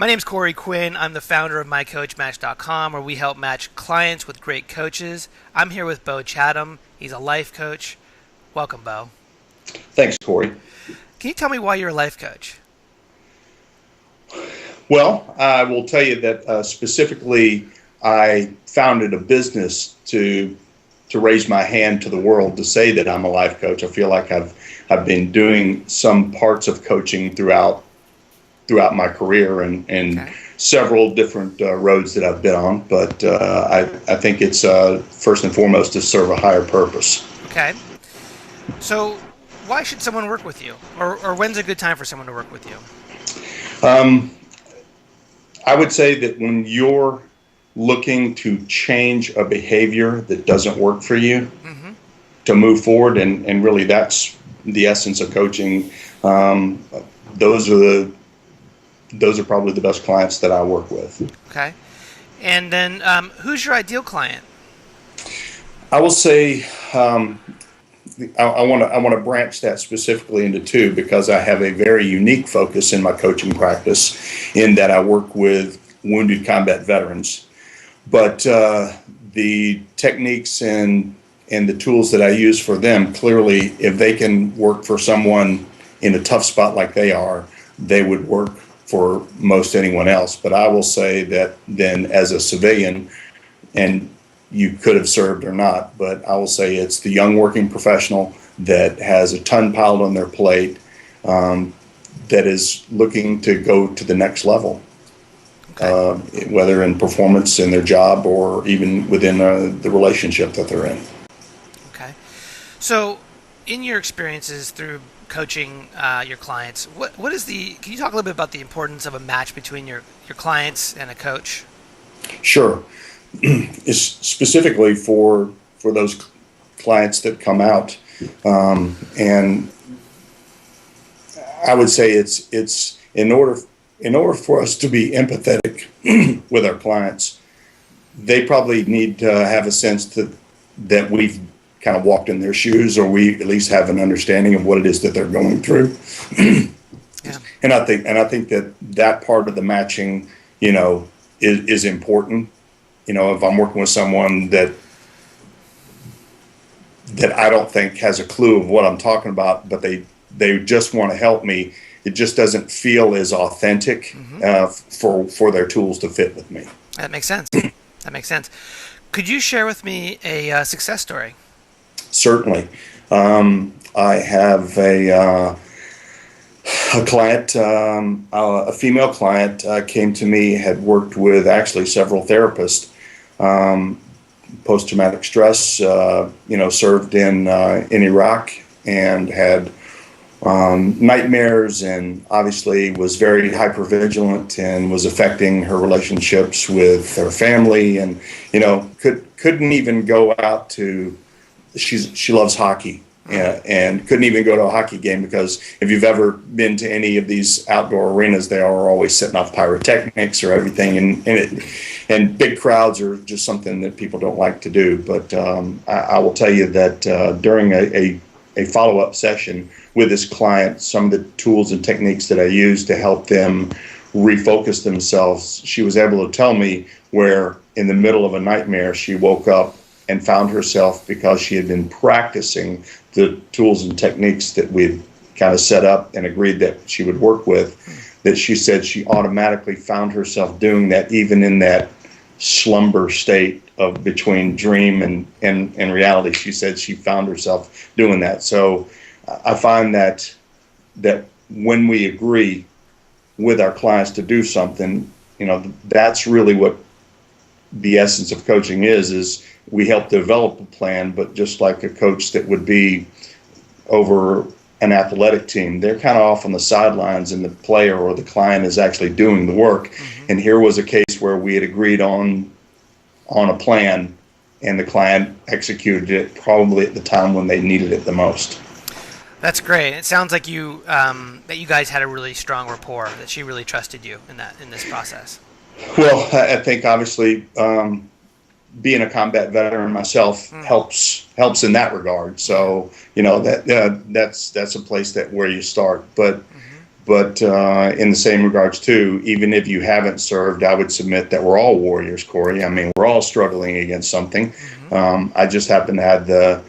My name's Corey Quinn. I'm the founder of MyCoachMatch.com, where we help match clients with great coaches. I'm here with Beau Chatham. He's a life coach. Welcome, Beau. Thanks, Corey. Can you tell me why you're a life coach? Well, I will tell you that specifically I founded a business to raise my hand to the world to say that I'm a life coach. I feel like I've been doing some parts of coaching throughout my career and Okay. several different roads that I've been on. But I think it's first and foremost to serve a higher purpose. Okay. So why should someone work with you? Or when's a good time for someone to work with you? I would say that when you're looking to change a behavior that doesn't work for you, to move forward, and really that's the essence of coaching. Those are probably the best clients that I work with. Okay. And then who's your ideal client? I will say I want to branch that specifically into two, because I have a very unique focus in my coaching practice in that I work with wounded combat veterans. But the techniques and the tools that I use for them, clearly, if they can work for someone in a tough spot like they are, they would work for most anyone else. But I will say that then as a civilian, and you could have served or not, but I will say it's the young working professional that has a ton piled on their plate, that is looking to go to the next level. Okay. Whether in performance in their job or even within the relationship that they're in. Okay. So in your experiences through coaching your clients, can you talk a little bit about the importance of a match between your clients and a coach? Sure. It's specifically for those clients that come out, and I would say it's in order for us to be empathetic with our clients, they probably need to have a sense that we've kind of walked in their shoes, or we at least have an understanding of what it is that they're going through. Yeah. And I think that part of the matching, is important. If I'm working with someone that I don't think has a clue of what I'm talking about, but they just want to help me, it just doesn't feel as authentic for their tools to fit with me. That makes sense. Could you share with me a success story? Certainly. I have a client, a female client, came to me, had worked with actually several therapists, post-traumatic stress, served in Iraq, and had nightmares, and obviously was very hypervigilant and was affecting her relationships with her family, and couldn't even go out to. She loves hockey, and couldn't even go to a hockey game, because if you've ever been to any of these outdoor arenas, they are always setting off pyrotechnics or everything, and big crowds are just something that people don't like to do. But I will tell you that during a follow-up session with this client, some of the tools and techniques that I used to help them refocus themselves, she was able to tell me where in the middle of a nightmare she woke up and found herself, because she had been practicing the tools and techniques that we'd kind of set up and agreed that she would work with, that she said she automatically found herself doing that, even in that slumber state of between dream and reality. She said she found herself doing that. So I find that when we agree with our clients to do something, that's really what the essence of coaching is we help develop a plan. But just like a coach that would be over an athletic team, they're kind of off on the sidelines, and the player or the client is actually doing the work. And here was a case where we had agreed on a plan, and the client executed it probably at the time when they needed it the most. That's great. It sounds like that you guys had a really strong rapport, that she really trusted you in this process. Well, I think obviously being a combat veteran myself helps in that regard. So that's a place where you start. But But in the same regards, too, even if you haven't served, I would submit that we're all warriors, Corey. I mean, we're all struggling against something. Mm-hmm. I just happen to have the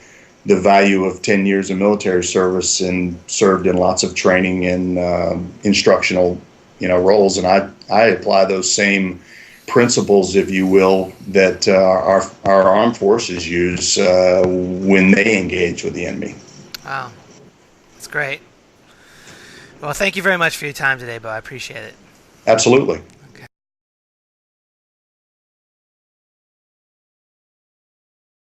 value of 10 years of military service and served in lots of training and instructional, roles. And I apply those same principles, if you will, that our armed forces use when they engage with the enemy. Wow, that's great. Well, thank you very much for your time today, Beau. I appreciate it. Absolutely.